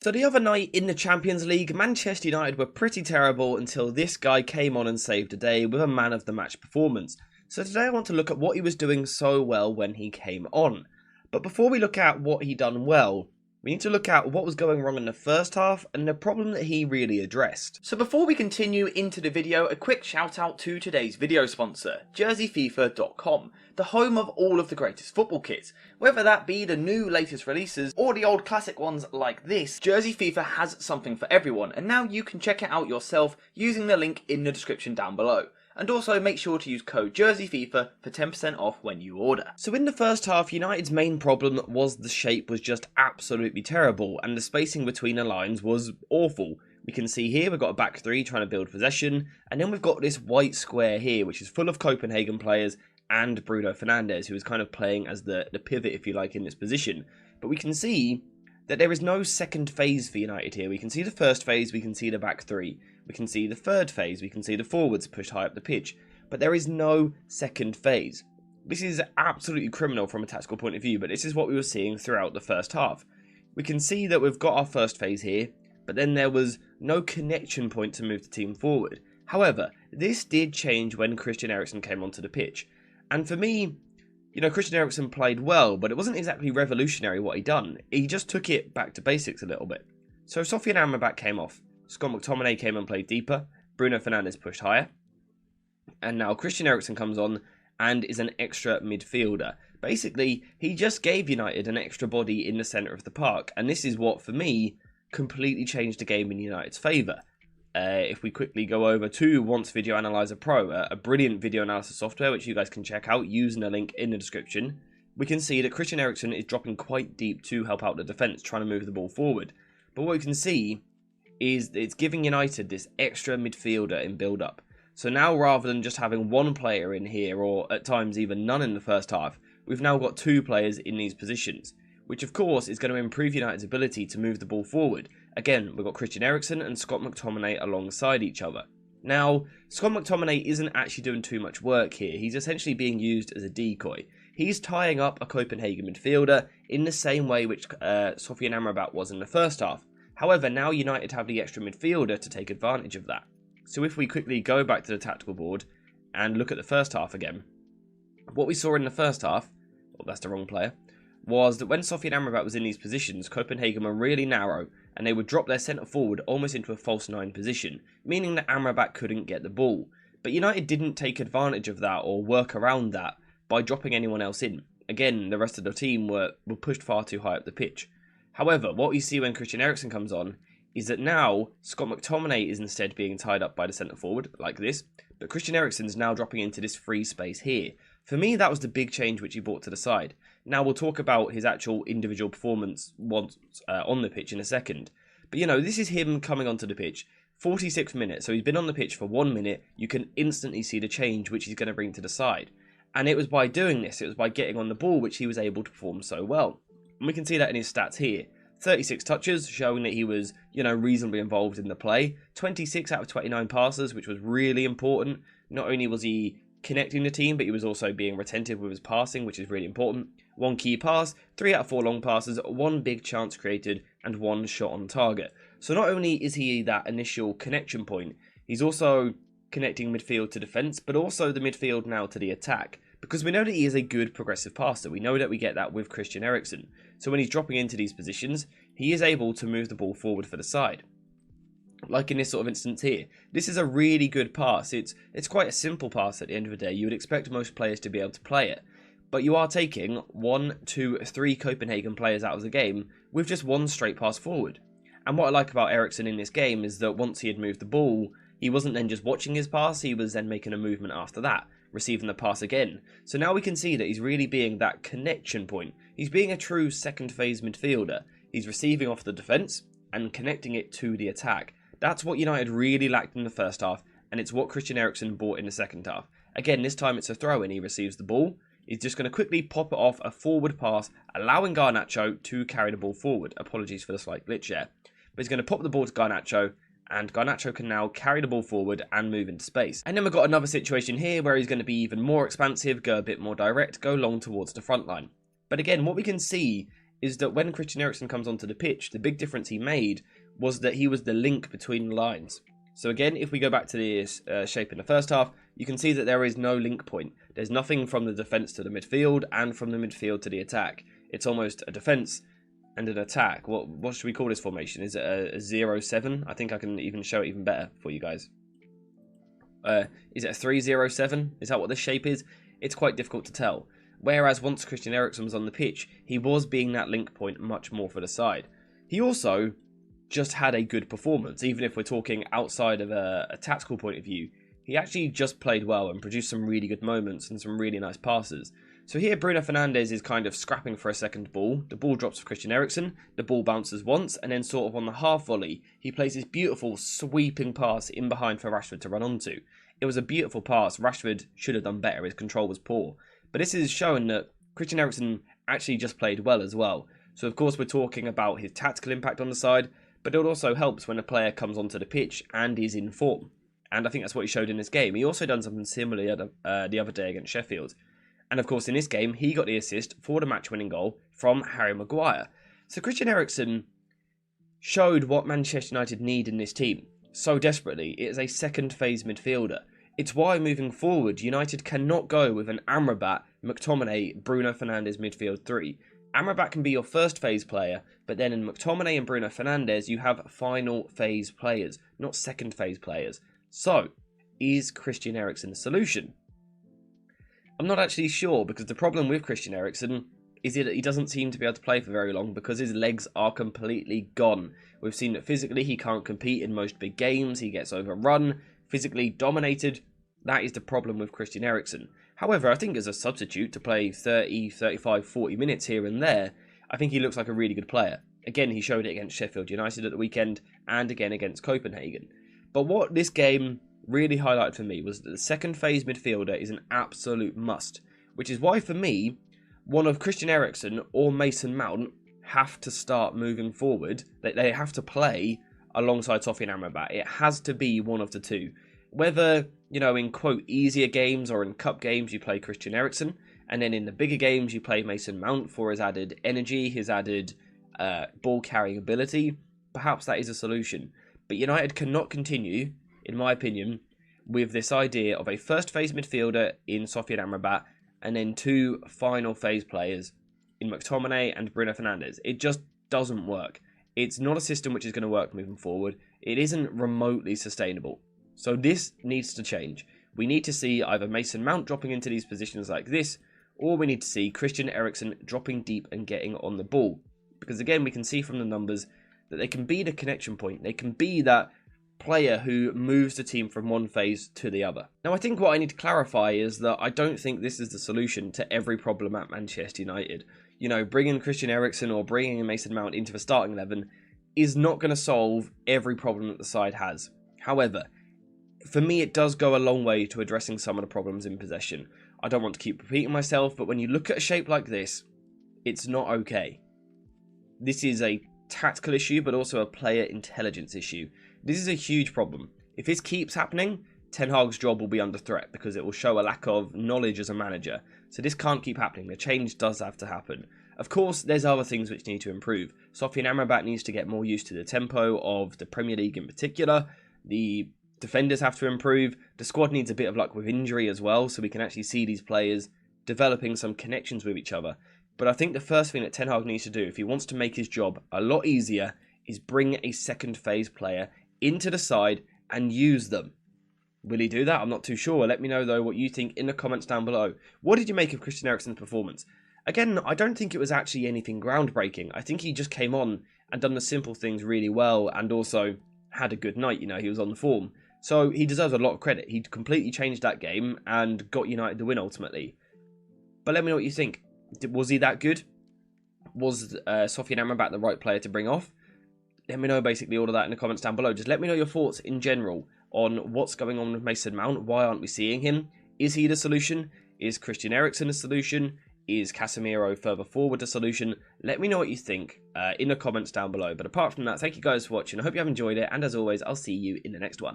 So the other night in the Champions League, Manchester United were pretty terrible until this guy came on and saved the day with a man of the match performance. So today I want to look at what he was doing so well when he came on. But before we look at what he done well, we need to look at what was going wrong in the first half and the problem that he really addressed. So before we continue into the video, a quick shout out to today's video sponsor, jerseyfifa.com, the home of all of the greatest football kits. Whether that be the new latest releases or the old classic ones like this, Jersey FIFA has something for everyone, and now you can check it out yourself using the link in the description down below. And also make sure to use code JerseyFIFA for 10% off when you order. So in the first half, United's main problem was the shape was just absolutely terrible and the spacing between the lines was awful. We can see here we've got a back three trying to build possession, and then we've got this white square here which is full of Copenhagen players and Bruno Fernandes, who is kind of playing as the pivot, if you like, in this position. But we can see that there is no second phase for United here. We can see the first phase, we can see the back three. We can see the third phase, we can see the forwards pushed high up the pitch, but there is no second phase. This is absolutely criminal from a tactical point of view, but this is what we were seeing throughout the first half. We can see that we've got our first phase here, but then there was no connection point to move the team forward. However, this did change when Christian Eriksen came onto the pitch. And for me, Christian Eriksen played well, but it wasn't exactly revolutionary what he done. He just took it back to basics a little bit. So Sofian Amrabat came off. Scott McTominay came and played deeper, Bruno Fernandes pushed higher, and now Christian Eriksen comes on and is an extra midfielder. Basically, he just gave United an extra body in the centre of the park, and this is what, for me, completely changed the game in United's favour. If we quickly go over to Once Video Analyzer Pro, a brilliant video analysis software which you guys can check out using the link in the description, we can see that Christian Eriksen is dropping quite deep to help out the defence, trying to move the ball forward. But what we can see is it's giving United this extra midfielder in build-up. So now rather than just having one player in here, or at times even none in the first half, we've now got two players in these positions, which of course is going to improve United's ability to move the ball forward. Again, we've got Christian Eriksen and Scott McTominay alongside each other. Now, Scott McTominay isn't actually doing too much work here. He's essentially being used as a decoy. He's tying up a Copenhagen midfielder in the same way which Sofian Amrabat was in the first half. However, now United have the extra midfielder to take advantage of that. So if we quickly go back to the tactical board and look at the first half again, what we saw in the first half, well, that's the wrong player, was that when Sofian Amrabat was in these positions, Copenhagen were really narrow and they would drop their centre forward almost into a false nine position, meaning that Amrabat couldn't get the ball. But United didn't take advantage of that or work around that by dropping anyone else in. Again, the rest of the team were pushed far too high up the pitch. However, what we see when Christian Eriksen comes on is that now Scott McTominay is instead being tied up by the centre forward, like this, but Christian Eriksen's now dropping into this free space here. For me, that was the big change which he brought to the side. Now, we'll talk about his actual individual performance once on the pitch in a second. But, this is him coming onto the pitch, 46 minutes, so he's been on the pitch for 1 minute. You can instantly see the change which he's going to bring to the side. And it was by doing this, it was by getting on the ball, which he was able to perform so well. And we can see that in his stats here. 36 touches, showing that he was, reasonably involved in the play. 26 out of 29 passes, which was really important. Not only was he connecting the team, but he was also being retentive with his passing, which is really important. 1 key pass, 3 out of 4 long passes, 1 big chance created, and 1 shot on target. So not only is he that initial connection point, he's also connecting midfield to defence, but also the midfield now to the attack. Because we know that he is a good progressive passer. We know that we get that with Christian Eriksen. So when he's dropping into these positions, he is able to move the ball forward for the side. Like in this sort of instance here. This is a really good pass. It's quite a simple pass at the end of the day. You would expect most players to be able to play it. But you are taking 1, 2, 3 Copenhagen players out of the game with just 1 straight pass forward. And what I like about Eriksen in this game is that once he had moved the ball, he wasn't then just watching his pass, he was then making a movement after that, receiving the pass again. So now we can see that he's really being that connection point. He's being a true second phase midfielder. He's receiving off the defence and connecting it to the attack. That's what United really lacked in the first half, and it's what Christian Eriksen brought in the second half. Again, this time it's a throw in. He receives the ball. He's just going to quickly pop it off a forward pass, allowing Garnacho to carry the ball forward. Apologies for the slight glitch there. But he's going to pop the ball to Garnacho, and Garnacho can now carry the ball forward and move into space. And then we've got another situation here where he's going to be even more expansive, go a bit more direct, go long towards the front line. But again, what we can see is that when Christian Eriksen comes onto the pitch, the big difference he made was that he was the link between the lines. So again, if we go back to this shape in the first half, you can see that there is no link point. There's nothing from the defence to the midfield and from the midfield to the attack. It's almost a defence and an attack. What should we call this formation? Is it a 0-7? I think I can even show it even better for you guys. Is it a 3-0-7? Is that what this shape is? It's quite difficult to tell. Whereas once Christian Eriksen was on the pitch, he was being that link point much more for the side. He also just had a good performance, even if we're talking outside of a tactical point of view. He actually just played well and produced some really good moments and some really nice passes. So here Bruno Fernandes is kind of scrapping for a second ball. The ball drops for Christian Eriksen, the ball bounces once, and then sort of on the half volley, he plays this beautiful sweeping pass in behind for Rashford to run onto. It was a beautiful pass. Rashford should have done better. His control was poor. But this is showing that Christian Eriksen actually just played well as well. So of course we're talking about his tactical impact on the side, but it also helps when a player comes onto the pitch and is in form. And I think that's what he showed in this game. He also done something similar the other day against Sheffield. And of course in this game, he got the assist for the match-winning goal from Harry Maguire. So Christian Eriksen showed what Manchester United need in this team so desperately. It is a second phase midfielder. It's why moving forward, United cannot go with an Amrabat, McTominay, Bruno Fernandes midfield 3. Amrabat can be your first phase player, but then in McTominay and Bruno Fernandes, you have final phase players, not second phase players. So, is Christian Eriksen the solution? I'm not actually sure, because the problem with Christian Eriksen is that he doesn't seem to be able to play for very long because his legs are completely gone. We've seen that physically he can't compete in most big games, he gets overrun, physically dominated. That is the problem with Christian Eriksen. However, I think as a substitute to play 30, 35, 40 minutes here and there, I think he looks like a really good player. Again, he showed it against Sheffield United at the weekend and again against Copenhagen. But what this game really highlighted for me was that the second phase midfielder is an absolute must, which is why for me, one of Christian Eriksen or Mason Mount have to start moving forward. They have to play alongside Sofian Amrabat. It has to be one of the two. Whether, in quote easier games or in cup games you play Christian Eriksen, and then in the bigger games you play Mason Mount for his added energy, his added ball carrying ability, perhaps that is a solution. But United cannot continue, in my opinion, with this idea of a first phase midfielder in Sofian Amrabat and then two final phase players in McTominay and Bruno Fernandes. It just doesn't work. It's not a system which is going to work moving forward. It isn't remotely sustainable. So this needs to change. We need to see either Mason Mount dropping into these positions like this, or we need to see Christian Eriksen dropping deep and getting on the ball. Because again, we can see from the numbers that they can be the connection point. They can be that player who moves the team from one phase to the other. Now, I think what I need to clarify is that I don't think this is the solution to every problem at Manchester United. Bringing Christian Eriksen or bringing Mason Mount into the starting 11 is not going to solve every problem that the side has. However, for me, it does go a long way to addressing some of the problems in possession. I don't want to keep repeating myself, but when you look at a shape like this, it's not okay. This is a tactical issue, but also a player intelligence issue. This is a huge problem. If this keeps happening, Ten Hag's job will be under threat because it will show a lack of knowledge as a manager. So this can't keep happening. The change does have to happen. Of course, there's other things which need to improve. Sofian Amrabat needs to get more used to the tempo of the Premier League in particular. The defenders have to improve. The squad needs a bit of luck with injury as well, so we can actually see these players developing some connections with each other. But I think the first thing that Ten Hag needs to do, if he wants to make his job a lot easier, is bring a second phase player into the side and use them. Will he do that? I'm not too sure. Let me know, though, what you think in the comments down below. What did you make of Christian Eriksen's performance? Again, I don't think it was actually anything groundbreaking. I think he just came on and done the simple things really well and also had a good night. He was on form. So he deserves a lot of credit. He completely changed that game and got United the win ultimately. But let me know what you think. Was he that good? Was Sofian Amrabat the right player to bring off? Let me know basically all of that in the comments down below. Just let me know your thoughts in general on what's going on with Mason Mount. Why aren't we seeing him? Is he the solution? Is Christian Eriksen the solution? Is Casemiro further forward the solution? Let me know what you think in the comments down below. But apart from that, thank you guys for watching. I hope you have enjoyed it. And as always, I'll see you in the next one.